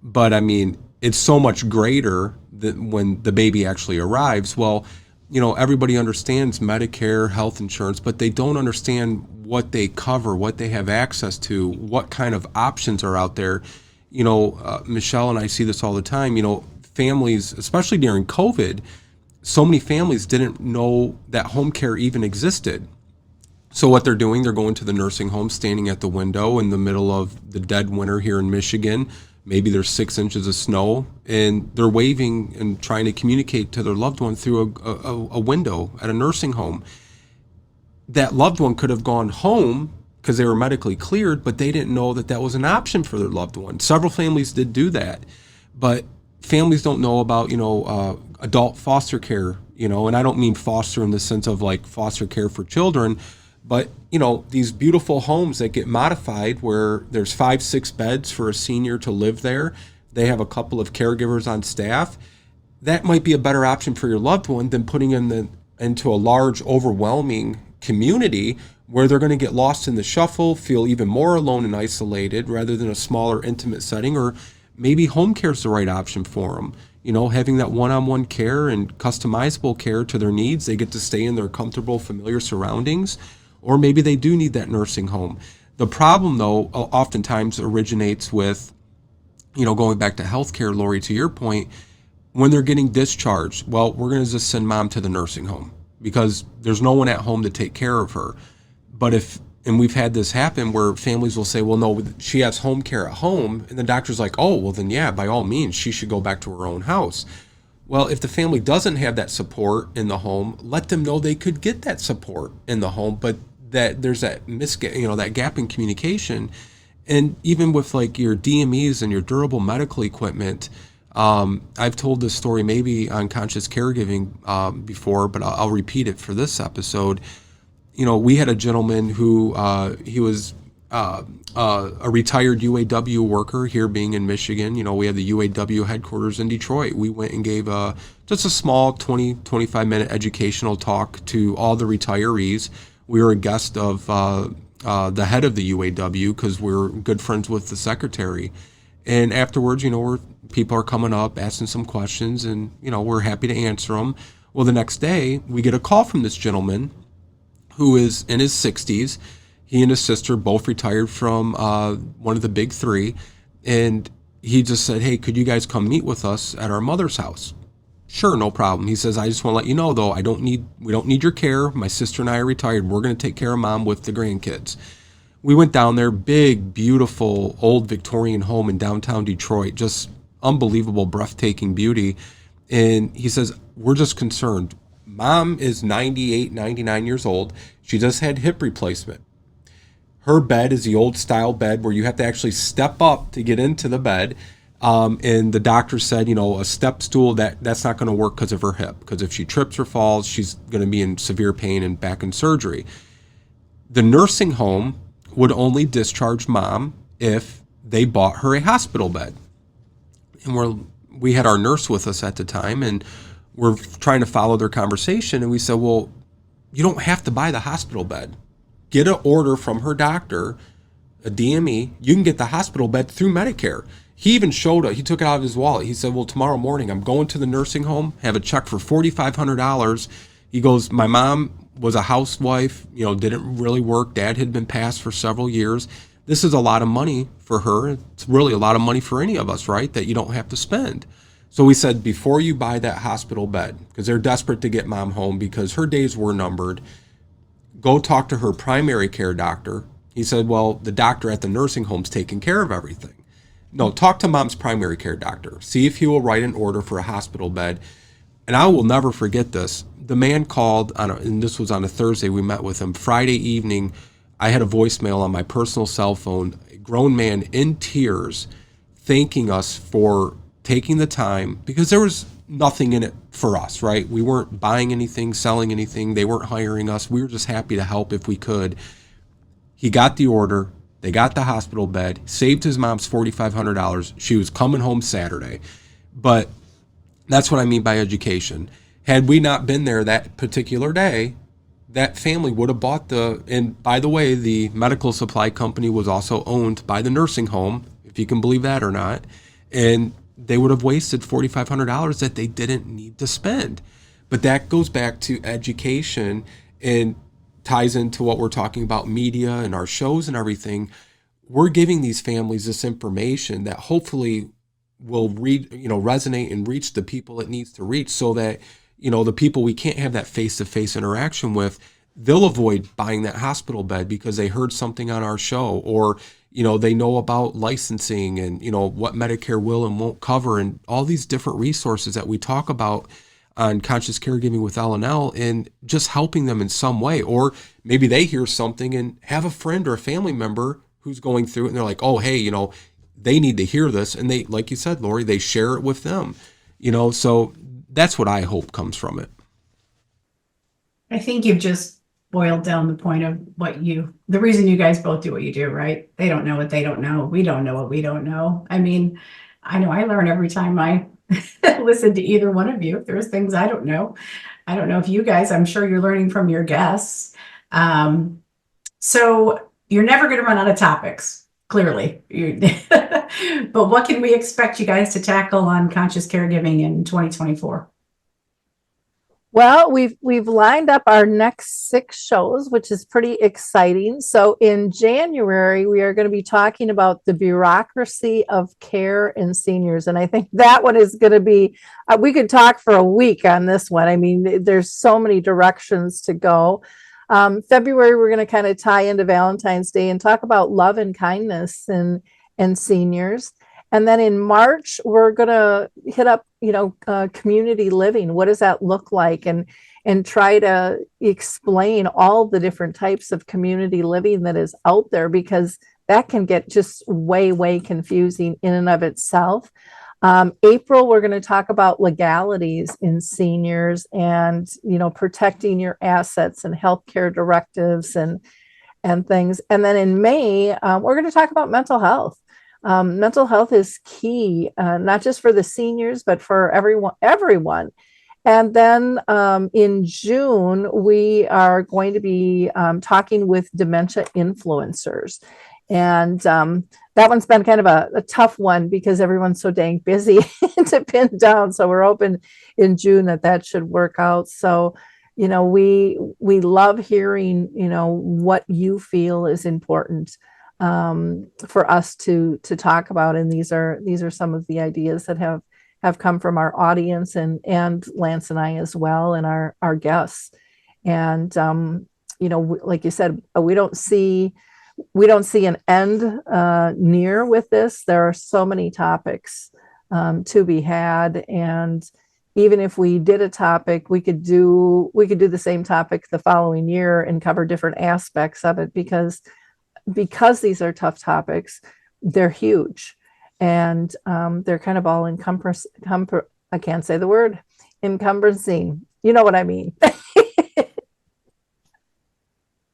But I mean, it's so much greater than when the baby actually arrives. Well, you know, everybody understands Medicare, health insurance, but they don't understand what they cover, what they have access to, what kind of options are out there. You know, Michelle and I see this all the time. You know, families, especially during COVID, so many families didn't know that home care even existed. So what they're doing, they're going to the nursing home, standing at the window in the middle of the dead winter here in Michigan. Maybe there's 6 inches of snow, and they're waving and trying to communicate to their loved one through a window at a nursing home. That loved one could have gone home because they were medically cleared, but they didn't know that that was an option for their loved one. Several families did do that, but families don't know about, you know, adult foster care, you know, and I don't mean foster in the sense of like foster care for children, but, you know, these beautiful homes that get modified where there's 5-6 beds for a senior to live there. They have a couple of caregivers on staff. That might be a better option for your loved one than putting into a large, overwhelming community where they're going to get lost in the shuffle, feel even more alone and isolated rather than a smaller, intimate setting. Or maybe home care is the right option for them. You know, having that one-on-one care and customizable care to their needs. They get to stay in their comfortable, familiar surroundings. Or maybe they do need that nursing home. The problem, though, oftentimes originates with, you know, going back to healthcare, Lori, to your point, when they're getting discharged, well, we're going to just send mom to the nursing home because there's no one at home to take care of her. But and we've had this happen where families will say, well, no, she has home care at home. And the doctor's like, oh, well, then, yeah, by all means, she should go back to her own house. Well, if the family doesn't have that support in the home, let them know they could get that support in the home, but that there's that that gap in communication. And even with like your DMEs and your durable medical equipment, I've told this story maybe on Conscious Caregiving before, but I'll repeat it for this episode. You know, we had a gentleman who he was a retired UAW worker here being in Michigan. You know, we have the UAW headquarters in Detroit. We went and gave just a small 25 minute educational talk to all the retirees. We were a guest of the head of the UAW because we're good friends with the secretary. And afterwards, you know, people are coming up, asking some questions, and, you know, we're happy to answer them. Well, the next day, we get a call from this gentleman who is in his 60s. He and his sister both retired from one of the big three. And he just said, hey, could you guys come meet with us at our mother's house? Sure, no problem. He says, I just want to let you know, though, we don't need your care. My sister and I are retired. We're going to take care of mom with the grandkids. We went down there, big, beautiful, old Victorian home in downtown Detroit, just unbelievable, breathtaking beauty. And he says, we're just concerned. Mom is 98, 99 years old. She just had hip replacement. Her bed is the old style bed where you have to actually step up to get into the bed. And the doctor said, you know, a step stool, that's not going to work because of her hip. Because if she trips or falls, she's going to be in severe pain and back in surgery. The nursing home would only discharge mom if they bought her a hospital bed. And we had our nurse with us at the time, and we're trying to follow their conversation. And we said, well, you don't have to buy the hospital bed. Get an order from her doctor, a DME. You can get the hospital bed through Medicare. He even he took it out of his wallet. He said, well, tomorrow morning I'm going to the nursing home, have a check for $4,500. He goes, my mom was a housewife, you know, didn't really work. Dad had been passed for several years. This is a lot of money for her. It's really a lot of money for any of us, right? That you don't have to spend. So we said, before you buy that hospital bed, because they're desperate to get mom home because her days were numbered, go talk to her primary care doctor. He said, well, the doctor at the nursing home's taking care of everything. No, talk to mom's primary care doctor. See if he will write an order for a hospital bed. And I will never forget this. The man called and this was on a Thursday. We met with him Friday evening. I had a voicemail on my personal cell phone, a grown man in tears, thanking us for taking the time, because there was nothing in it for us, right? We weren't buying anything, selling anything. They weren't hiring us. We were just happy to help if we could. He got the order. They got the hospital bed, saved his mom's $4,500. She was coming home Saturday. But that's what I mean by education. Had we not been there that particular day, that family would have bought and by the way, the medical supply company was also owned by the nursing home, if you can believe that or not. And they would have wasted $4,500 that they didn't need to spend. But that goes back to education and ties into what we're talking about, media and our shows and everything. We're giving these families this information that hopefully will resonate and reach the people it needs to reach, so that, the people we can't have that face-to-face interaction with, they'll avoid buying that hospital bed because they heard something on our show, or, they know about licensing and, what Medicare will and won't cover, and all these different resources that we talk about on Conscious Caregiving with L&L, and just helping them in some way. Or maybe they hear something and have a friend or a family member who's going through it, and they're like, oh, hey, they need to hear this. And they, like you said, Lori, they share it with them, so that's what I hope comes from it. I think you've just boiled down the point of the reason you guys both do what you do, right? They don't know what they don't know. We don't know what we don't know. I mean, I know I learn every time I listen to either one of you. If there's things I don't know if you guys, I'm sure you're learning from your guests. So you're never going to run out of topics, clearly. But what can we expect you guys to tackle on Conscious Caregiving in 2024? Well, we've lined up our next 6 shows, which is pretty exciting. So in January, we are going to be talking about the bureaucracy of care in seniors. And I think that one is going to be, we could talk for a week on this one. I mean, there's so many directions to go. February, we're going to kind of tie into Valentine's Day and talk about love and kindness and seniors. And then in March, we're going to hit up, community living. What does that look like? And try to explain all the different types of community living that is out there, because that can get just way, way confusing in and of itself. April, we're going to talk about legalities in seniors and, protecting your assets and healthcare directives and things. And then in May, we're going to talk about mental health. Mental health is key, not just for the seniors, but for everyone. And then in June, we are going to be talking with dementia influencers. And that one's been kind of a tough one because everyone's so dang busy to pin down. So we're hoping in June that should work out. So, we love hearing, what you feel is important for us to talk about. And these are some of the ideas that have come from our audience and Lance and I as well, and our guests. And, like you said, we don't see an end near with this. There are so many topics to be had. And even if we did a topic, we could do the same topic the following year and cover different aspects of it, because these are tough topics. They're huge, and they're kind of all I can't say the word, encompassing. You know what I mean?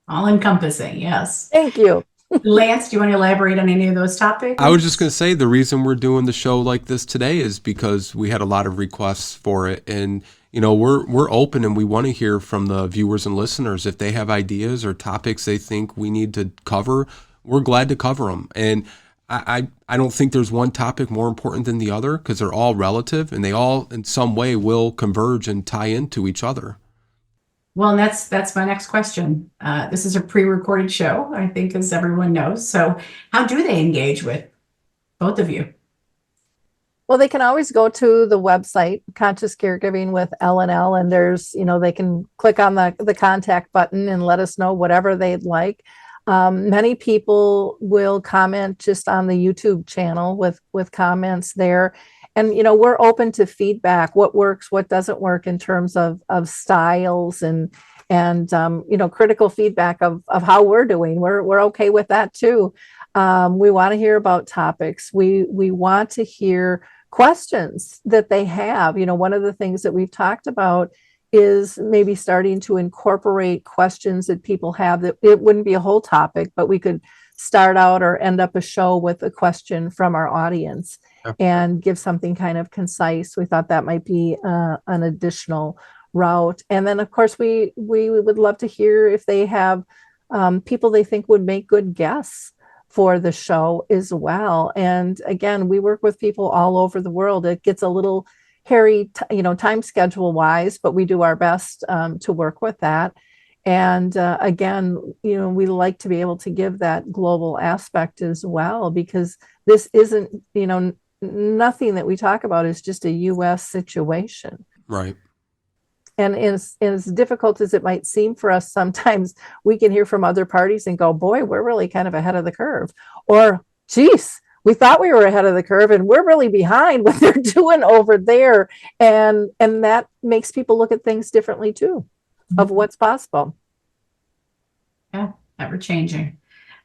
All encompassing, yes. Thank you. Lance, do you want to elaborate on any of those topics? I was just going to say, the reason we're doing the show like this today is because we had a lot of requests for it. And, we're open, and we want to hear from the viewers and listeners. If they have ideas or topics they think we need to cover, we're glad to cover them. And I don't think there's one topic more important than the other, because they're all relative, and they all in some way will converge and tie into each other. Well, and that's my next question. This is a pre-recorded show, I think, as everyone knows. So how do they engage with both of you? Well, they can always go to the website, Conscious Caregiving with L&L, and there's, they can click on the contact button and let us know whatever they'd like. Many people will comment just on the YouTube channel with comments there. and we're open to feedback, what works, what doesn't work in terms of styles and critical feedback of how we're doing. We're okay with that too. We want to hear about topics. We want to hear questions that they have. One of the things that we've talked about is maybe starting to incorporate questions that people have, that it wouldn't be a whole topic, but we could start out or end up a show with a question from our audience and give something kind of concise. We thought that might be an additional route. And then of course we would love to hear if they have people they think would make good guests for the show as well. And again, we work with people all over the world. It gets a little hairy, time schedule wise, but we do our best to work with that. And again, we like to be able to give that global aspect as well, because this isn't, nothing that we talk about is just a U.S. situation. Right. And as difficult as it might seem for us, sometimes we can hear from other parties and go, boy, we're really kind of ahead of the curve. Or, geez, we thought we were ahead of the curve and we're really behind what they're doing over there. And that makes people look at things differently too, of what's possible. Yeah, ever changing.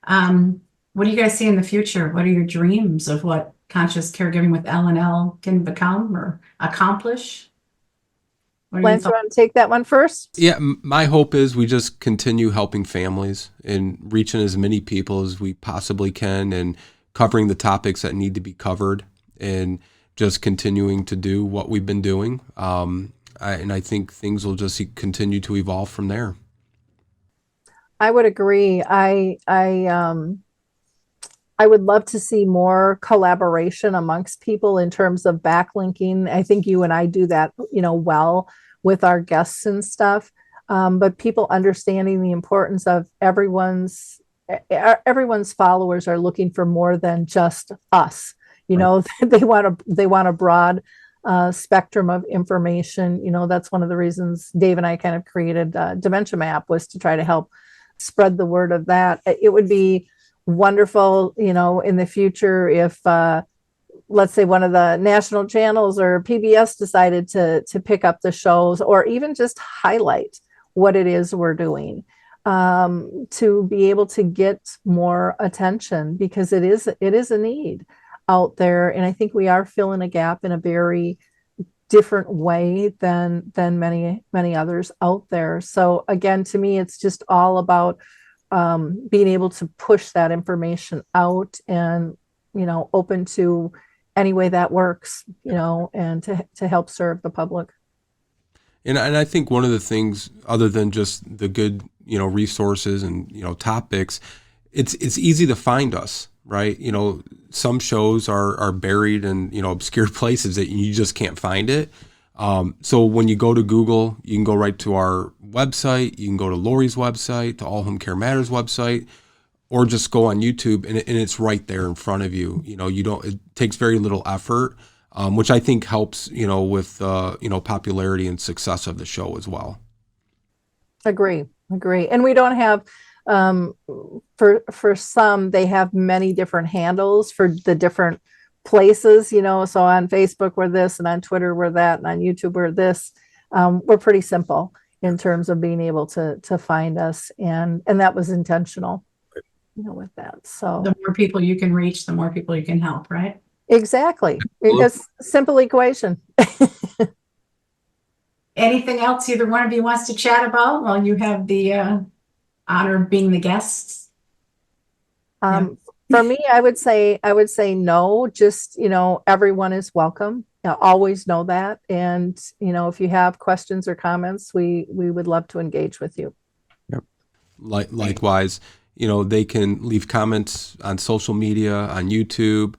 What do you guys see in the future? What are your dreams of what Conscious Caregiving with L&L can become or accomplish? Lance, you want to take that one first? Yeah, my hope is we just continue helping families and reaching as many people as we possibly can, and covering the topics that need to be covered, and just continuing to do what we've been doing. And I think things will just continue to evolve from there. I would agree. I would love to see more collaboration amongst people in terms of backlinking. I think you and I do that, well with our guests and stuff. But people understanding the importance of everyone's followers are looking for more than just us. Right. They want a broad spectrum of information. That's one of the reasons Dave and I kind of created Dementia Map, was to try to help spread the word of that. It would be wonderful, in the future, if let's say one of the national channels or PBS decided to pick up the shows, or even just highlight what it is we're doing, to be able to get more attention, because it is a need out there. And I think we are filling a gap in a very different way than many others out there. So again, to me, it's just all about being able to push that information out, and open to any way that works, and to help serve the public. And I think one of the things, other than just the good resources and topics, it's easy to find us, right? Some shows are buried in obscure places that you just can't find it. So when you go to Google, you can go right to our website. You can go to Lori's website, to All Home Care Matters website, or just go on YouTube, and it's right there in front of you. It takes very little effort, which I think helps, with popularity and success of the show as well. Agree. And we don't have, for some, they have many different handles for the different places, so on Facebook we're this, and on Twitter we're that, and on YouTube we're this. We're pretty simple in terms of being able to find us, and that was intentional, with that. So the more people you can reach, the more people you can help, right? Exactly. It's a simple equation. Anything else either one of you wants to chat about while you have the honor of being the guests? For me, I would say no. Just everyone is welcome. Always know that. And if you have questions or comments, we would love to engage with you. Yep. Likewise, they can leave comments on social media, on YouTube,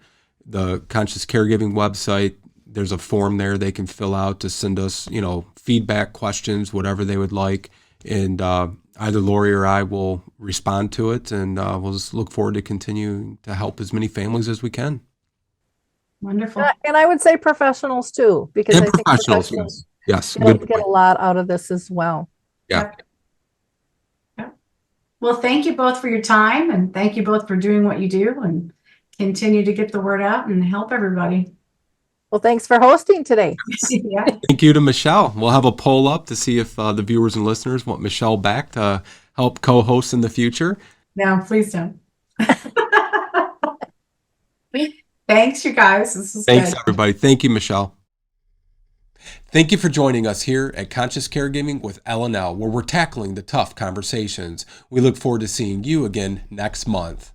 the Conscious Caregiving website. There's a form there they can fill out to send us, feedback, questions, whatever they would like. And either Lori or I will respond to it, and we'll just look forward to continuing to help as many families as we can. Wonderful. And I would say professionals too, because I think professionals, yes, get a lot out of this as well. Yeah. Well, thank you both for your time, and thank you both for doing what you do, and continue to get the word out and help everybody. Well, thanks for hosting today. Yeah. Thank you to Michelle. We'll have a poll up to see if the viewers and listeners want Michelle back to help co-host in the future. No, please don't. Thanks, you guys. This is Thanks, good. everybody. Thank you, Michelle. Thank you for joining us here at Conscious Caregiving with L&L, where we're tackling the tough conversations. We look forward to seeing you again next month.